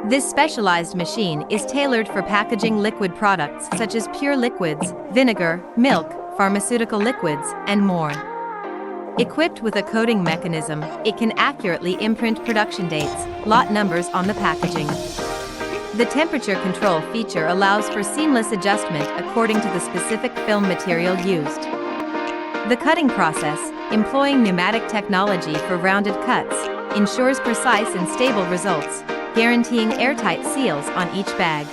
This specialized machine is tailored for packaging liquid products such as pure liquids, vinegar, milk, pharmaceutical liquids, and more. Equipped with a coding mechanism, it can accurately imprint production dates, lot numbers on the packaging. The temperature control feature allows for seamless adjustment according to the specific film material used. The cutting process, employing pneumatic technology for rounded cuts, ensures precise and stable results, guaranteeing airtight seals on each bag.